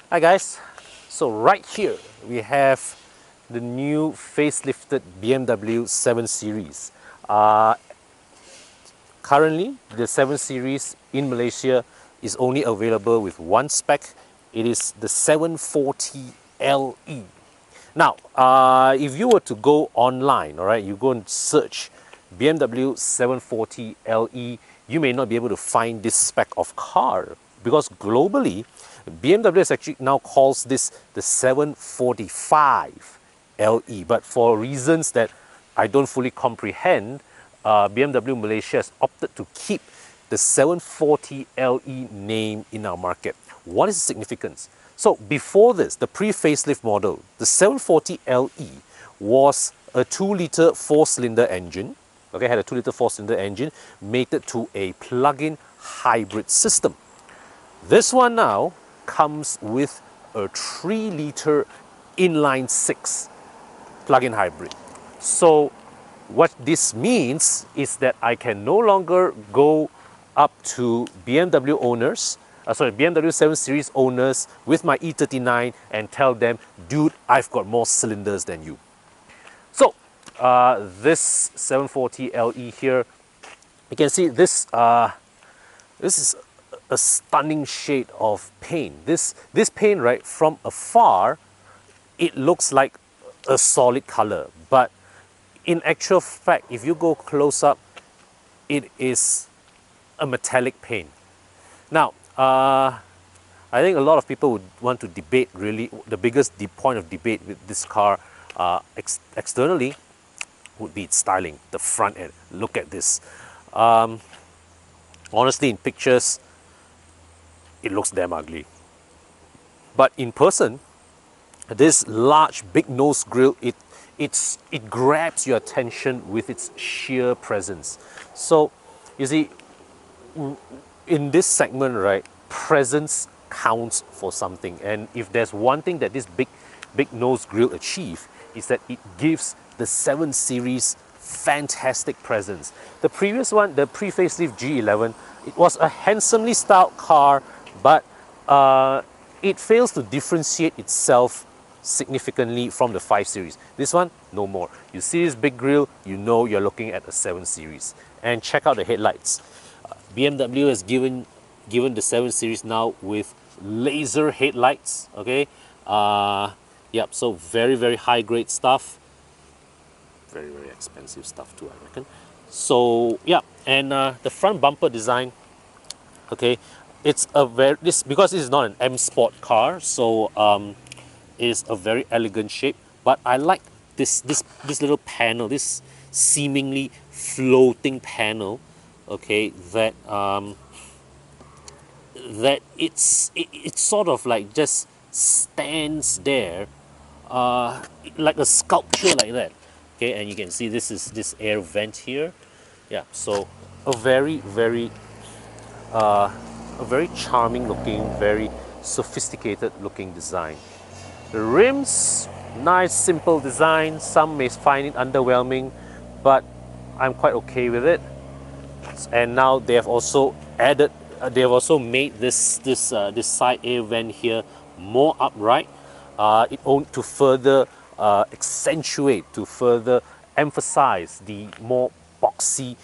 Hi guys, so right here we have the new facelifted BMW 7 Series. Currently the 7 Series in Malaysia is only available with one spec. It is the 740 LE. Now if you were to go online, all right, you go and search BMW 740 LE, you may not be able to find this spec of car because globally BMW is actually now calls this the 745 LE, but for reasons that I don't fully comprehend, BMW Malaysia has opted to keep the 740 LE name in our market. What is the significance? So before this, the pre-facelift model, the 740 LE was a 2-liter 4-cylinder engine, okay, had a 2-liter 4-cylinder engine mated to a plug-in hybrid system. This one now comes with a 3-liter inline 6 plug-in hybrid. So what this means is that I can no longer go up to BMW owners, BMW 7 Series owners with my E39 and tell them, dude, I've got more cylinders than you. So this 740 LE here, you can see this, this is a stunning shade of paint. This paint, right, from afar, it looks like a solid color, but in actual fact, if you go close up, it is a metallic paint. Now, I think a lot of people would want to debate really, the biggest point of debate with this car externally would be its styling, the front end. Look at this. Honestly, in pictures, it looks damn ugly. But in person, this large big nose grille, it grabs your attention with its sheer presence. So you see, in this segment, right, presence counts for something. And if there's one thing that this big nose grille achieves, is that it gives the 7 Series fantastic presence. The previous one, the pre-facelift G11, it was a handsomely styled car, but it fails to differentiate itself significantly from the 5 Series. This one, no more. You see this big grille, you know you're looking at a 7 Series. And check out the headlights. BMW has given the 7 Series now with laser headlights, okay? Yep, so very high grade stuff. Very expensive stuff too, I reckon. So yeah, and the front bumper design, okay, it's a because this is not an M Sport car, so is a very elegant shape, but I like this little panel, this seemingly floating panel, okay, that that it's sort of like just stands there like a sculpture like that, okay. And you can see this is this air vent here. Yeah, so a very charming looking, very sophisticated looking design. The rims, nice simple design. Some may find it underwhelming, but I'm quite okay with it. And now they have also added, they have also made this side air vent here more upright, to further accentuate, to further emphasize the more boxy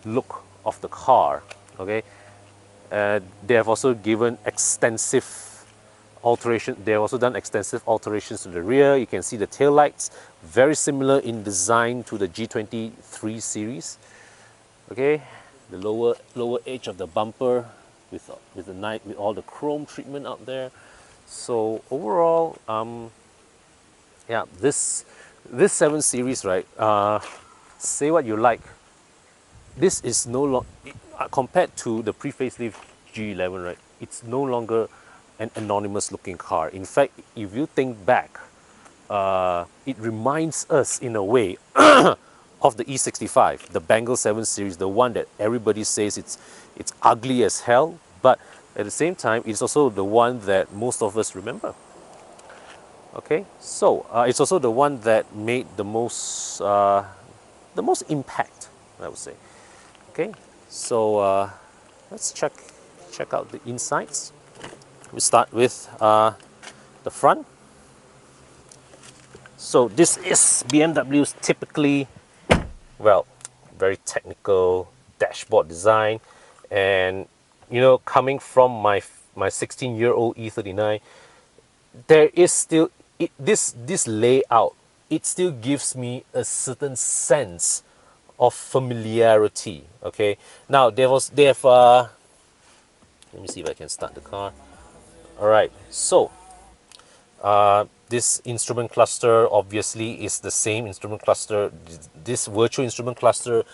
look of the car. Okay, they have also given extensive alteration. They have also done extensive alterations to the rear. You can see the tail lights, very similar in design to the G23 series. Okay, the lower edge of the bumper with all the chrome treatment out there. So overall, yeah, this 7 Series, right? Say what you like. This is no longer, compared to the pre-facelift G11, right? It's no longer an anonymous looking car. In fact, if you think back, it reminds us in a way of the E65, the Bengal 7 Series, the one that everybody says it's ugly as hell, but at the same time, it's also the one that most of us remember. Okay, so it's also the one that made the most impact, I would say. Okay, so let's check out the insides. We start with the front. So this is BMW's typically, well, very technical dashboard design, and you know, coming from my 16-year-old E39, there is still this layout. It still gives me a certain sense of familiarity. Okay, now they have let me see if I can start the car. All right, so this instrument cluster obviously is the same instrument cluster. This virtual instrument cluster,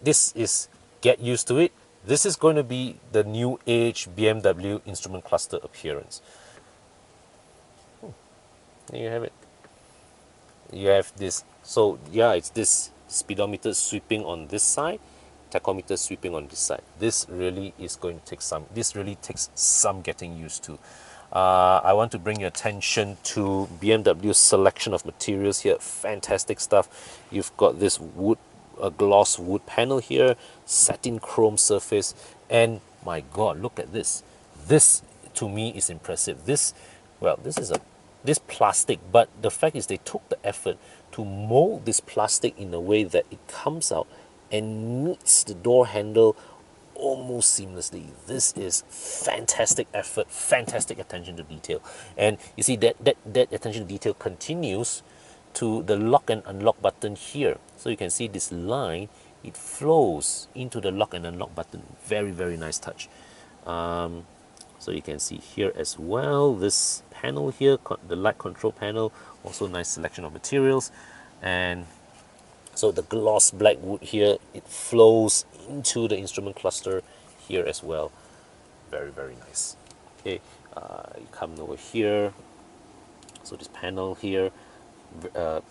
this is, get used to it. This is going to be the new age BMW instrument cluster appearance. There you have it. You have this. So yeah, it's this speedometer sweeping on this side, tachometer sweeping on this side. This really is going to take some. This really takes some getting used to. I want to bring your attention to BMW's selection of materials here. Fantastic stuff. You've got this wood, a gloss wood panel here, satin chrome surface, and my God, look at this. This to me is impressive. This, well, this plastic, but the fact is they took the effort to mold this plastic in a way that it comes out and meets the door handle almost seamlessly. This is fantastic effort, fantastic attention to detail. And you see that attention to detail continues to the lock and unlock button here. So you can see this line, it flows into the lock and unlock button. Very, very nice touch. So you can see here as well, this panel here, the light control panel, also nice selection of materials. And so the gloss black wood here, it flows into the instrument cluster here as well. Very, very nice. Okay, you come over here. So this panel here, a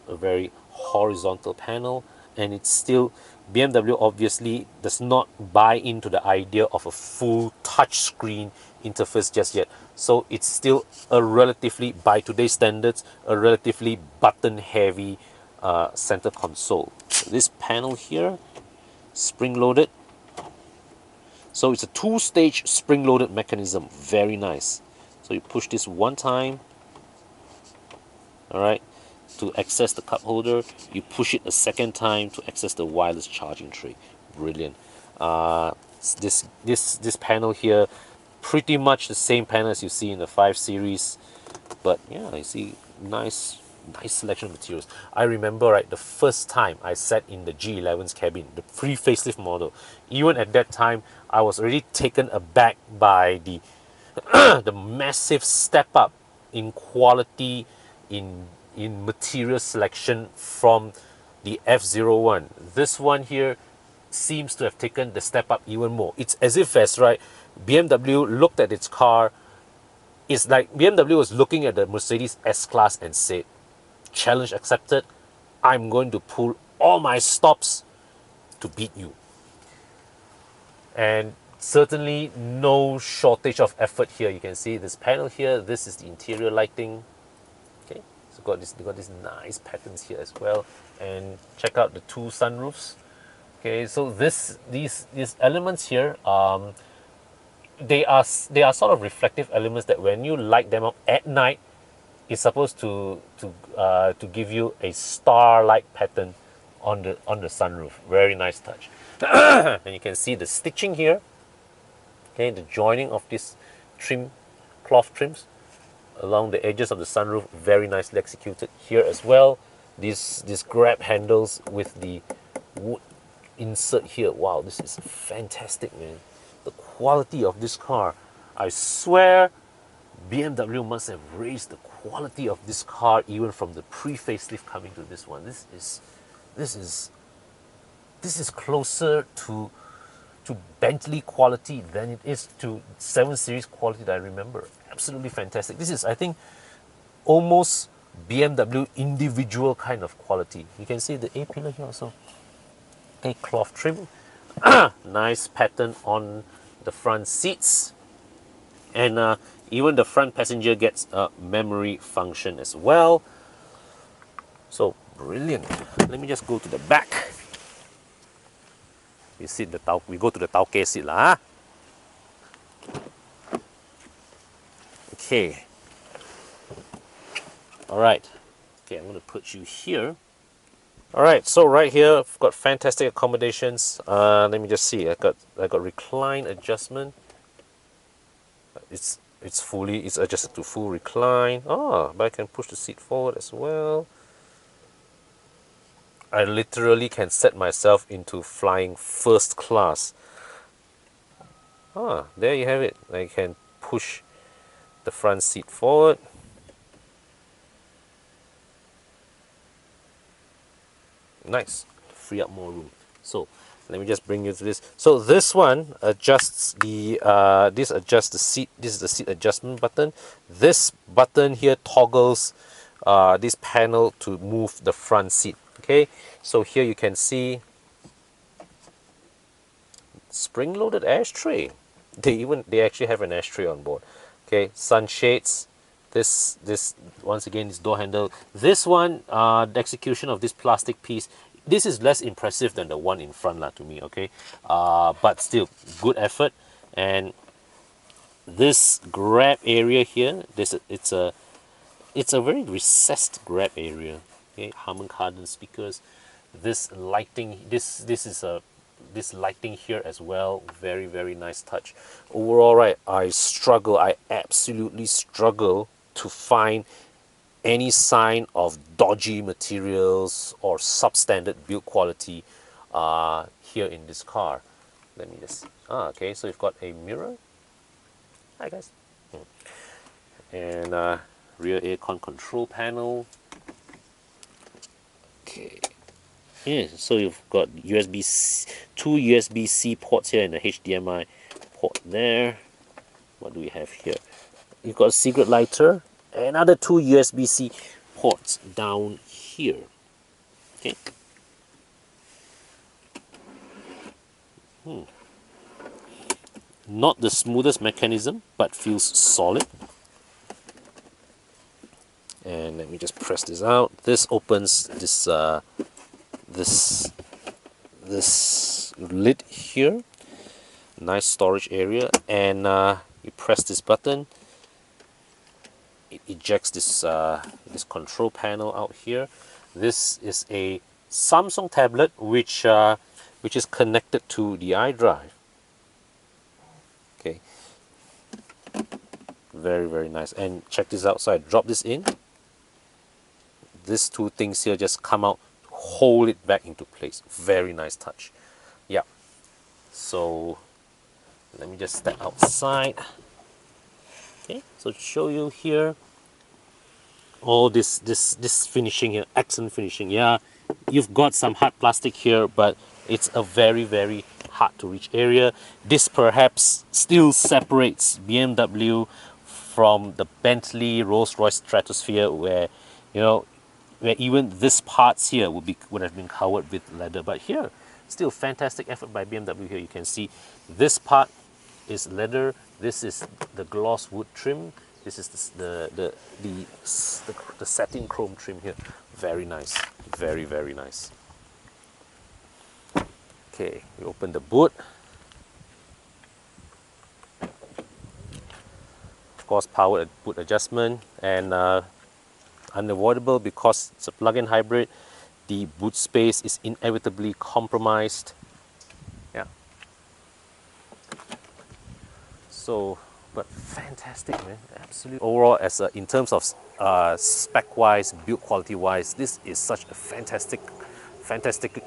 very horizontal panel, and it's still, BMW obviously does not buy into the idea of a full touchscreen interface just yet. So it's still a relatively, by today's standards, a relatively button-heavy center console. So this panel here, spring-loaded. So it's a two-stage spring-loaded mechanism. Very nice. So you push this one time, all right, to access the cup holder. You push it a second time to access the wireless charging tray. Brilliant. This panel here, pretty much the same panel as you see in the 5 Series, but yeah, you see nice selection of materials. I remember, right, the first time I sat in the G11's cabin, the pre-facelift model. Even at that time, I was already taken aback by the the massive step up in quality, in material selection from the F01. This one here seems to have taken the step up even more. It's as if, as right, BMW looked at its car. It's like BMW was looking at the Mercedes S-Class and said, challenge accepted, I'm going to pull all my stops to beat you. And certainly no shortage of effort here. You can see this panel here, this is the interior lighting. Okay, so got these nice patterns here as well. And check out the 2 sunroofs. Okay, so these elements here, they are sort of reflective elements that when you light them up at night, it's supposed to give you a star-like pattern on the sunroof. Very nice touch. And you can see the stitching here. Okay, the joining of this cloth trims along the edges of the sunroof, very nicely executed here as well. These grab handles with the wood insert here. Wow, this is fantastic, man. The quality of this car, I swear BMW must have raised the quality of this car even from the pre-facelift coming to this one. This is closer to Bentley quality than it is to 7 Series quality that I remember. Absolutely fantastic. This is, I think, almost BMW individual kind of quality. You can see the A-pillar here also. A cloth trim. Nice pattern on the front seats. And even the front passenger gets a memory function as well. So brilliant. Let me just go to the back. We go to the tauke seat lah. Okay. All right. Okay, I'm going to put you here. All right, so right here I've got fantastic accommodations. Let me just see. I got recline adjustment. It's adjusted to full recline. Oh, but I can push the seat forward as well. I literally can set myself into flying first class. Ah, there you have it. I can push the front seat forward. Nice. Free up more room. So let me just bring you to this. So this one adjusts the this adjusts the seat. This is the seat adjustment button. This button here toggles this panel to move the front seat. Okay, so here you can see spring-loaded ashtray. They actually have an ashtray on board. Okay, sunshades. This once again this door handle. This one, the execution of this plastic piece. This is less impressive than the one in front, lah, to me. Okay, but still good effort. And this grab area here, it's a very recessed grab area. Okay, Harman Kardon speakers. This lighting, this lighting here as well, very nice touch. Overall, right, I absolutely struggle to find any sign of dodgy materials or substandard build quality here in this car. Let me just, okay, so you've got a mirror. Hi guys. And rear aircon control panel. Okay. Yeah, so you've got two USB-C ports here and a HDMI port there. What do we have here? You've got a cigarette lighter, another two USB-C ports down here. Okay. Not the smoothest mechanism, but feels solid. And let me just press this out. This opens this this lid here. Nice storage area, and you press this button. It ejects this this control panel out here. This is a Samsung tablet which is connected to the iDrive. Okay, very nice. And check this out. So I drop this in. These two things here just come out, hold it back into place. Very nice touch. Yeah. So let me just step outside. Okay, so to show you here, all this finishing here, excellent finishing. Yeah, you've got some hard plastic here, but it's a very hard to reach area. This perhaps still separates BMW from the Bentley, Rolls-Royce Stratosphere, where where even this parts here would have been covered with leather. But here, still fantastic effort by BMW. Here you can see this part is leather. This is the gloss wood trim. This is the satin chrome trim here. Very nice, very nice. Okay, we open the boot. Of course, power boot adjustment, and unavoidable because it's a plug-in hybrid. The boot space is inevitably compromised. Yeah. So, but fantastic, man. Absolutely. Overall, in terms of spec-wise, build quality-wise, this is such a fantastic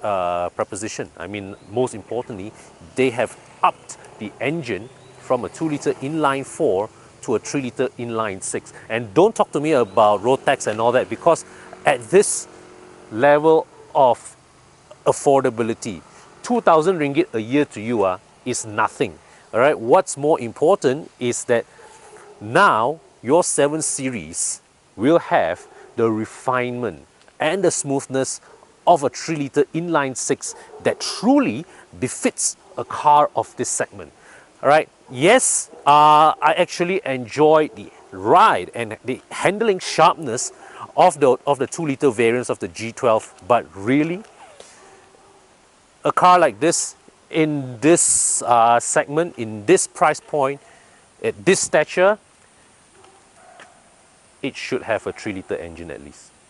proposition. I mean, most importantly, they have upped the engine from a 2-liter inline 4 to a 3-liter inline 6. And don't talk to me about road tax and all that, because at this level of affordability, 2,000 ringgit a year to you is nothing. All right. What's more important is that now your 7 Series will have the refinement and the smoothness of a 3-liter inline 6 that truly befits a car of this segment. All right. Yes, I actually enjoy the ride and the handling sharpness of the 2-liter variants of the G12, but really, a car like this in this segment, in this price point, at this stature, it should have a 3-liter engine at least.